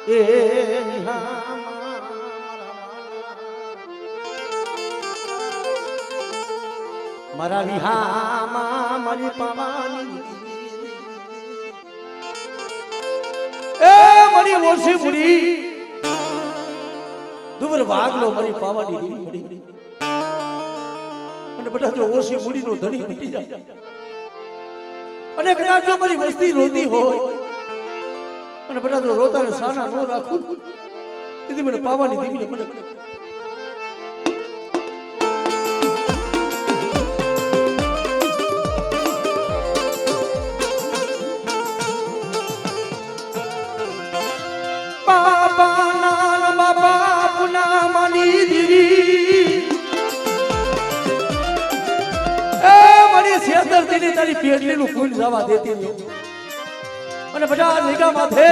એ મારા વિહામાં મારી પાવાની એ મારી ઓછી મુડી દુબર વાગલો મારી પાવાની મળી અને બધા જો ઓછી મુડીનો ધણી મટી જાય અને કદાચ જો મારી વસ્તી રોતી હોય અને બધા જો રોતા ને સાના નો રાખું તેથી મને પાવાની દીકરી મને તારી પેટલીનું ફૂલ જવા દેતી નહીં અને બધા નિગા માથે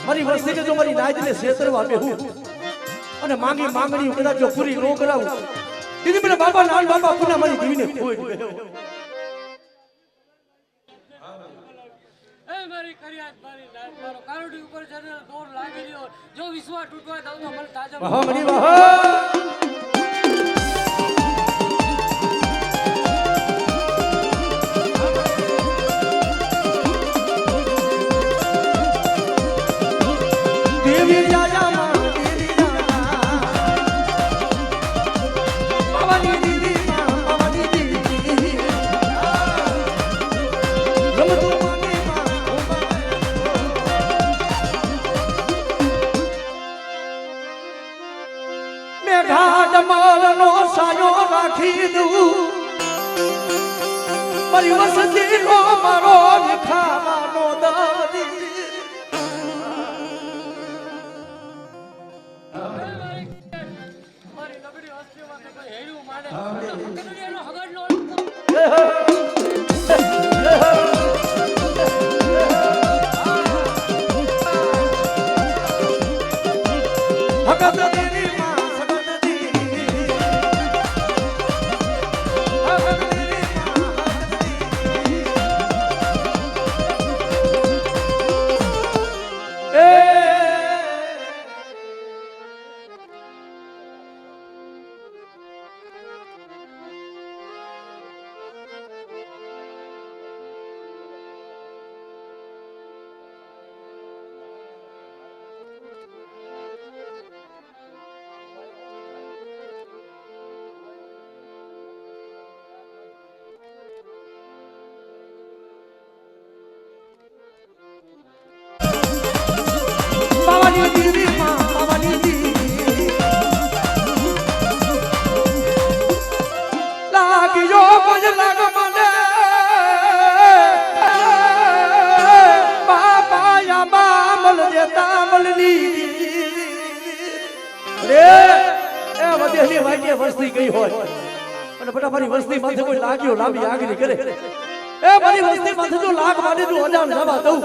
મારી વસ્તીને જો મારી નાજને છેતરવા બેહું અને માંગણી કદાચ જો પૂરી ન કરાવું દીદી મને બાપા નાન બાપા પુના મારી દીવીને ખોઈ ગયો એ મારી કરિયાત મારી નાન મારો કારોડી ઉપર જને દોર લાગી રહ્યો જો વિશ્વાસ તૂટવા દઉં તો મને તાજા વાહ મરી વાહ મારી વસતી નો મારો ખાવાનો દાદી મારી નબળી વસ્તીમાં તો કોઈ હેડું માને એનો હગડ નો વસ્તી ગઈ હોય અને બધા મારી વસ્તી માથે કોઈ લાગ્યો લાંબી આગળ કરે એ મારી વસ્તી માથે જો લાગ મારી તું અજાણ જવા દઉં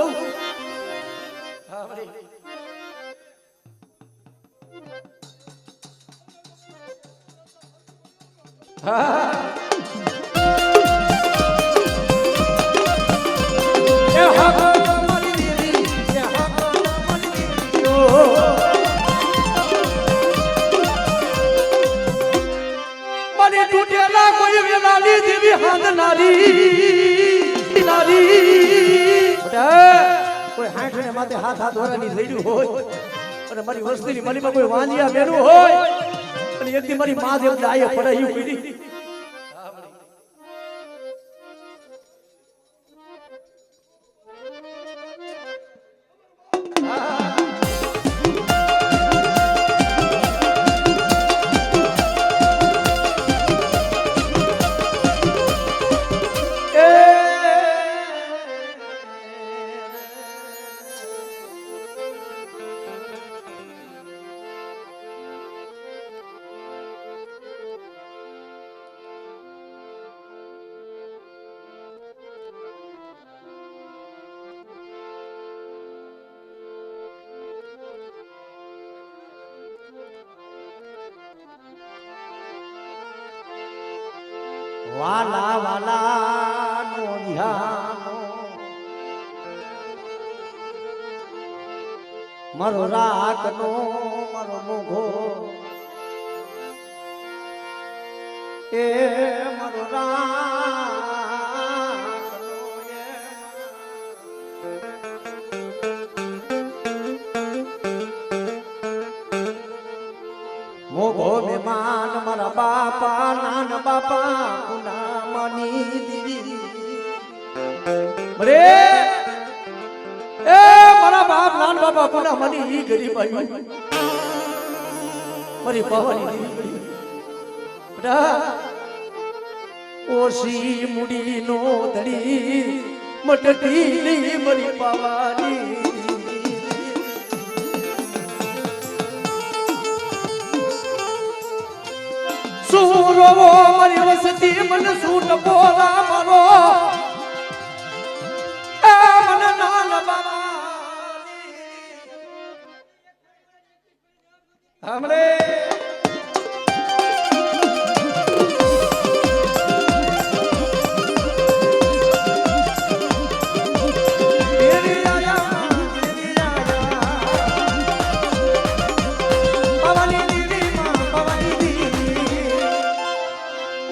કોઈ હાથ માથે હાથ વાળાની રેડ્યું હોય અને મારી વસ્તીની મલીમાં કોઈ વાંજિયા બેનું હોય અને એકદી મારી માં જેમ દાયે પડાયું પડી વાલા વાલા નો ધ્યાનો મારો રાખનો મારો મોઘો એ મારો રાખનો એ મોઘો મહેમાન મારા બાપા નાન બાપા પુનામની દીવી બરે એ મારા બાપ નાન બાપા પુનામની ઈ ગરીબ આવી મારી ભવાની દીવી બેટા ઓસી મુડી નો ધડી મટકી મારી પાવાની સુરો મારી વસતી મન સૂટ બોલા મારો એ મન નાન બાબા હમણે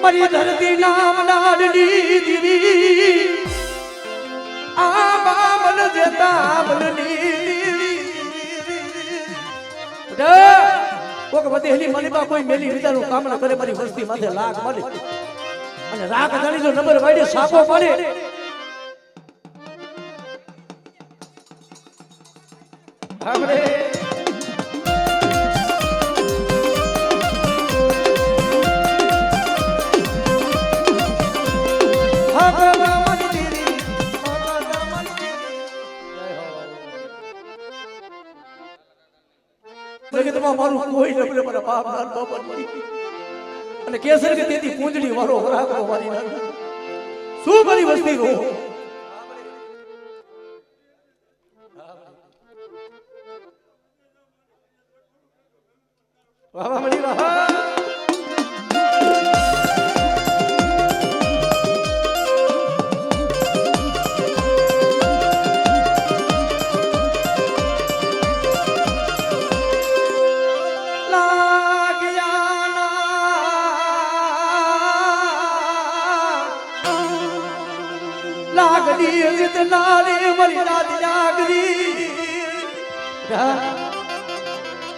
મારી ધરતી નામ લાડલી દીવી આ બાબલ જેતા બલની કોક બધેલી મલીબા કોઈ મેલી વિચારું કામના કરે મારી વસ્તી માથે લાગ મળે અને રાખ ધણી જો નંબર વાડે સાપો પડે આપણે મારું કોઈ નબળે મારા બાપ નાન બાપા અને કેસર કે તેથી પૂંજડી વાળો વરાકો મારી શું મારી વસ્તી રો વાહ મળી વાહ લાગડી જીતના રે મારી રાત જાગરી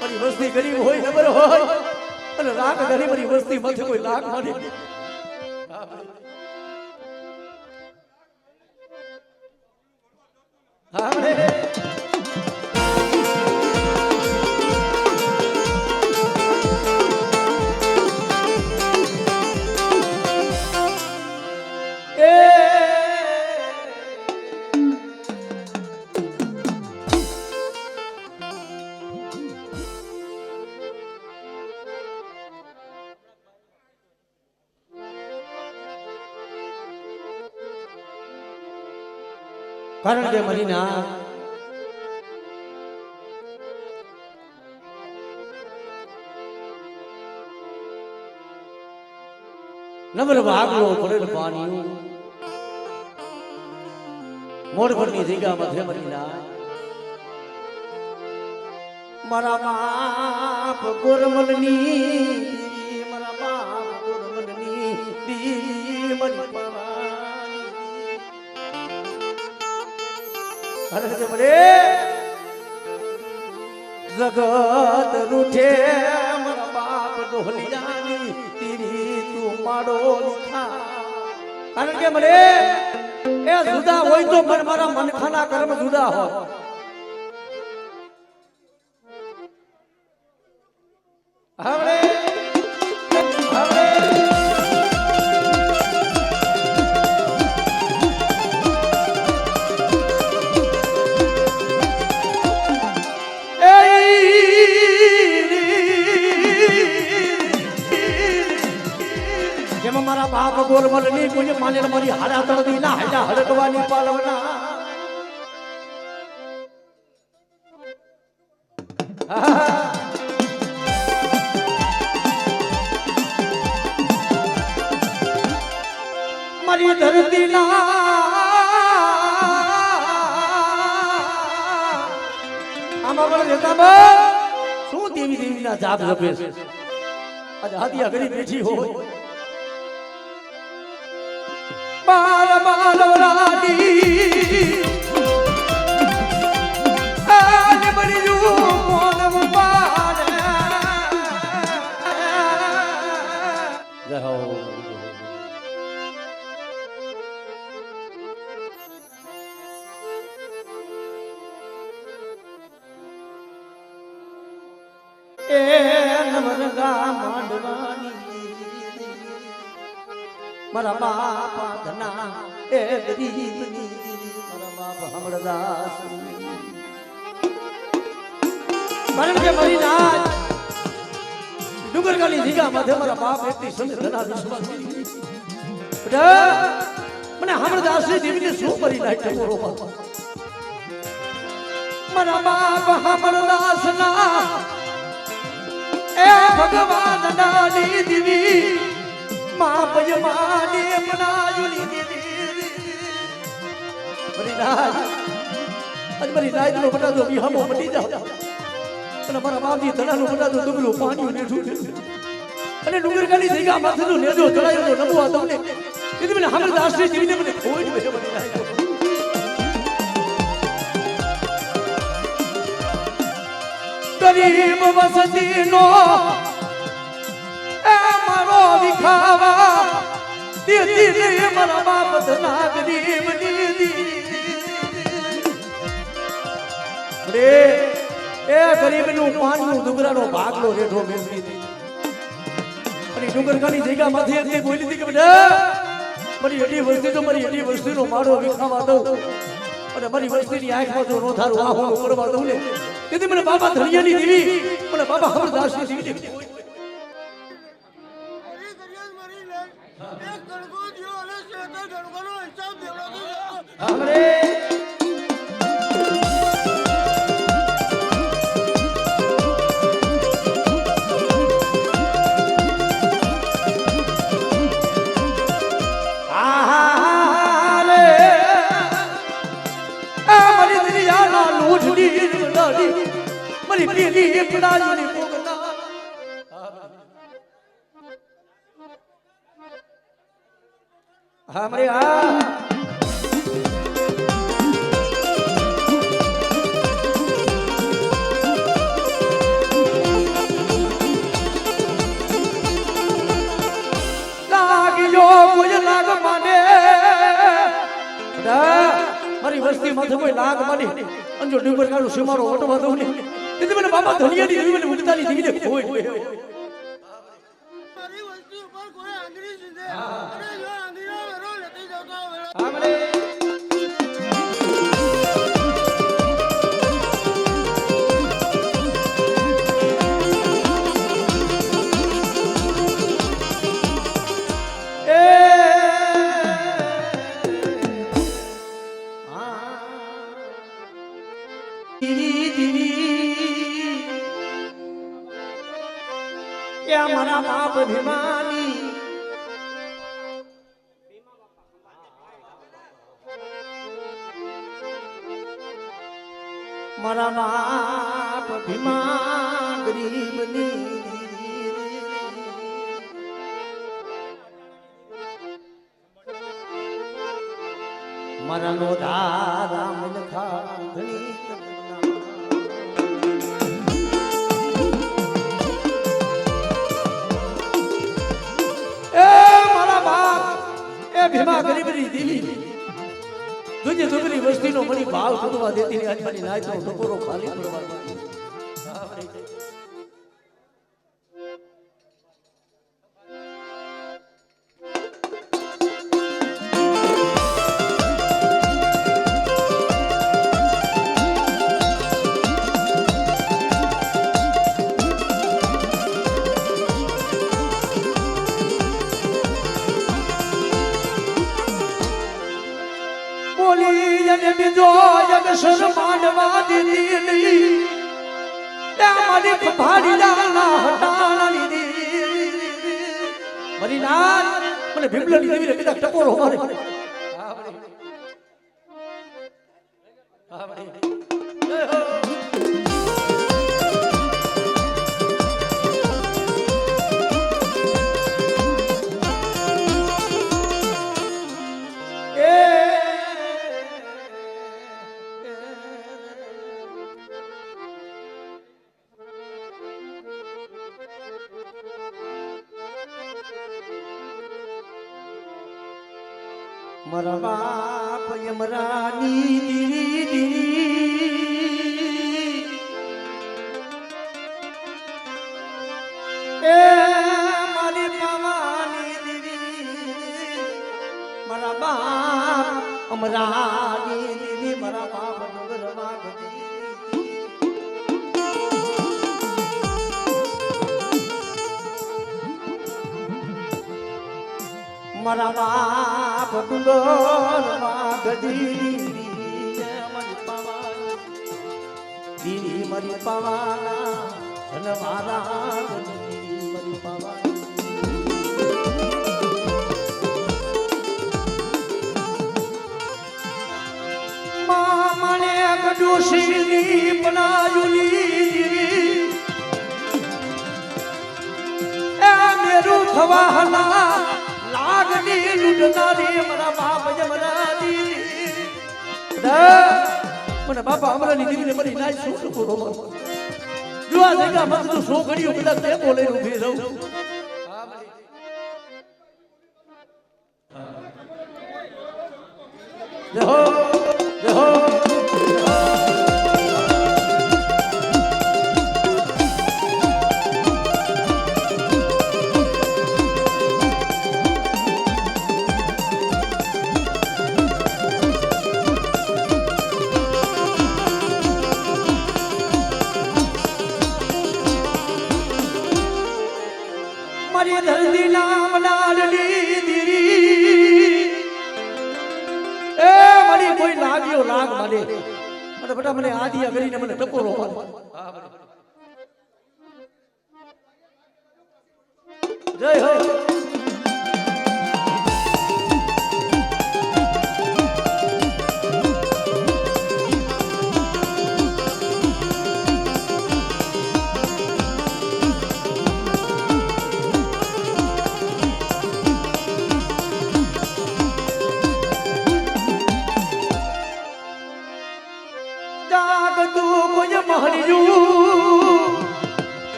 મારી વસ્તી ગરીબ હોય નબર હોય અને રાખ ધરી મારી વસ્તી માથે કોઈ લાખ મારી હા રે કારણ કે મારી ના નબર ભાગલો પડેલ પાણી મોડભરની જગ્યા મધ્ય મારી ના મારા બાપ ગોરમલની મારા બાપ ગોરમલની દી મારી જગત રૂઠે મારા બાપ ડોલિયાની તીરી તું માડો લીખા કારણ કે મને એ જુદા હોય તો મન મારા મનખાના કર્મ જુદા હોય હવે મારા બાપ ગોરમલ ની કોઈ માને મારી હાડા તળદી ના હાડા હડકવાની પાલવના મારી ધરતી ના આમાં રેતાબા શું દેવી દેવીના જાપ જપે છે આજે હાથિયા ઘડી બેઠી હોય બાર બાલવરાની આજ બળ્યું મોનમ પાડે જય હો એ નવરગા માંડવાની મારા બાપા ધના એ ગરીબની મારા બાપ હમળદાસ કારણ કે મારી નાચ ડુંગરકાની જગ્યા માથે મારા બાપ એટલી સમય ધના વિશ્વાસ મને હમળદાસ ની દેવીને શું કરી નાખ્યો મારા બાપ હમળદાસ ના એ ભગવાન નાની દેવી માં પયમાની બનાયુલી દેવી મારી નાચ આજ મારી નાચ નો બટાદો વિહમો મટી જાવ અને મારા બાપજી ધનાનો બટાદો ડુબલું પાણી નેઠું અને ડુંગરકાની જગ્યા માથેનો નેજો ચડાયો નમવા તમને એટલે મને હમળદાસ ની દેવીને મને કોઈ જ મારી નાચ ગરીબ વસતીનો એ મારો વિખાવા દીદી મારા બાપ ધના ગરીબ દીદી રે એ ગરીબનું પાણીનું ડુંગરાનો ભાગલો રેઠો મેળવી અને ડુંગરકાની જગ્યામાંથી એટલે બોલી હતી કે બેટા મારી એડી વસ્તી તો મારી એડી વસ્તીનો મારો વિખાવા દઉં અને મારી વસ્તીની આંખમાં જો નો થારું આહું કરવા દઉં ને તેથી મને બાબા ધનિયાની દેવી મને બાબા હમળદાસની દેવી મારી પેલી પડાની પોગના હા મરે આ લાગ્યો કોઈ લાગ માને મારી વસ્તી માથે કોઈ લાગ માની અંજો ડુંગર કાળું સીમારો વટવા દઉં ને તેથી મને બાબા ધનિયાની દેવી મને ઉડતાની દેવીને કોઈ મારી વસ્તી ઉપર કોઈ આંગળી સીધે અને જો આંગળીનો વેરો લેતી જતો હા મને મારા બાપ ભીમાની મારા બાપ ભીમા ગરીબની મારા નો રામ લખા ધણી ભીમા ગરીબની દેવી તુજે દુબળી વસ્તીનો મણી ભાવ કુદવા દેતી ને આજ મારી નાચનો ટકોરો ખાલી પડવા બીજો જગ શરમાડવા દીધી નહીં મારી ભાડી ના હટાણાની દીધી મારી નાચ મને ભીમલાની દેવીને કીધા ટકોરો મારે હા મારા બાપ યમરાની દીરી એ મારી પાવાની દીરી મારા બાપ અમરાની દીરી મારા બાપ ડુંગરમાં ગજી મારા બાપ ડુંગરમાં ગજી મારી પાવાની દીરી મારી પાવાના અને મારા ગજી મારી પાવાની મામણે ગડોશીની બનાયુલી એ મેરું થવાના લાગની લૂટનારી મારા બાપ જમરાની મને બાપા અમરાની દીકરીને મરી નાય શું કરો જો આ જગ્યા મત તો સો ઘડીઓ બધા તે બોલે ઊભી રહું દેહો દેહો મારી ધરતી નામ લાડલી દીરી એ મારી કોઈ લાગ્યો લાગ મને અને બેટા મને આદિ કરીને મને ટકોરો જય હો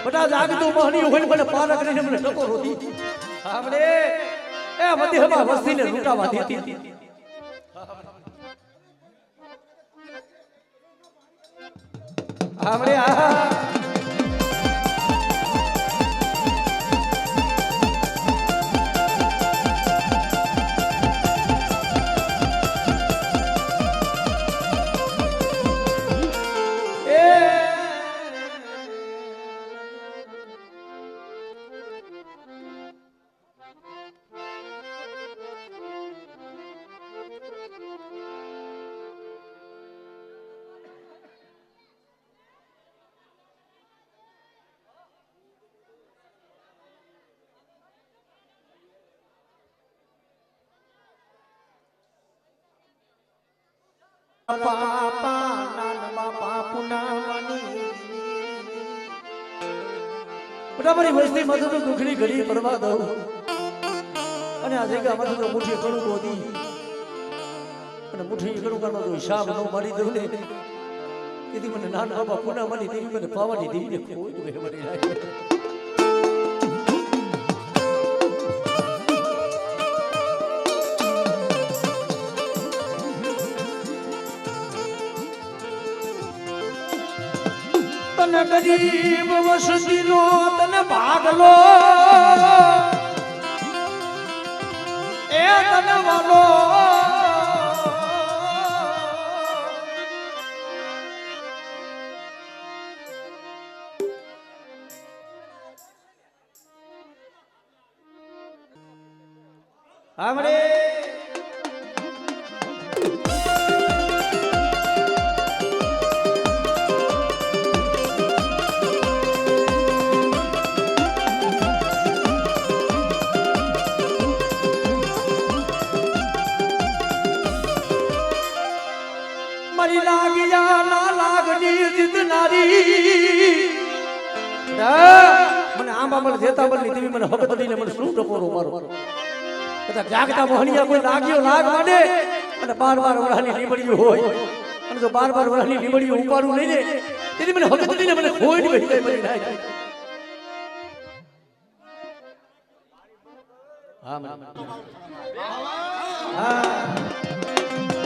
બટા જાગતું મહણિયું હોય મને પારા કરીને મને ટકોરો દી આપણે એ મધી હવા વસ્તીને લૂંટાવા દેતી આપણે પાપા નાનમા પાપુનાની બરાબર વસ્તી માં તો દુખની ઘડી પરવા દઉં અને આ જગ્યામાં તો મુઠ્ઠી કણું ગોદી અને મુઠ્ઠી કણું કરવાનો તો હિસાબ ન મારી દઉં ને તેથી મને નાના બાપા પુનામાની દેવી મને પાવાની દેવીને કોઈ મરી જાય તને ગરીબ વસતીનો તને ભાગલો એ તને વાલો हमरे मरी लागिया ना लागनी जितनारी મને આંબા મને દેતા બની દેવી મને હક તડીને મને શું ટકોરો મારો બધા જાગતા મોહણિયા કોઈ લાગ્યો લાગ માંડે અને બાર વરાની લીબડીઓ હોય અને જો બાર વરાની લીબડીઓ ઉપાડું લઈને તેથી મને હક તડીને મને ખોઈ બેઠી જાય મરી નાય હા હા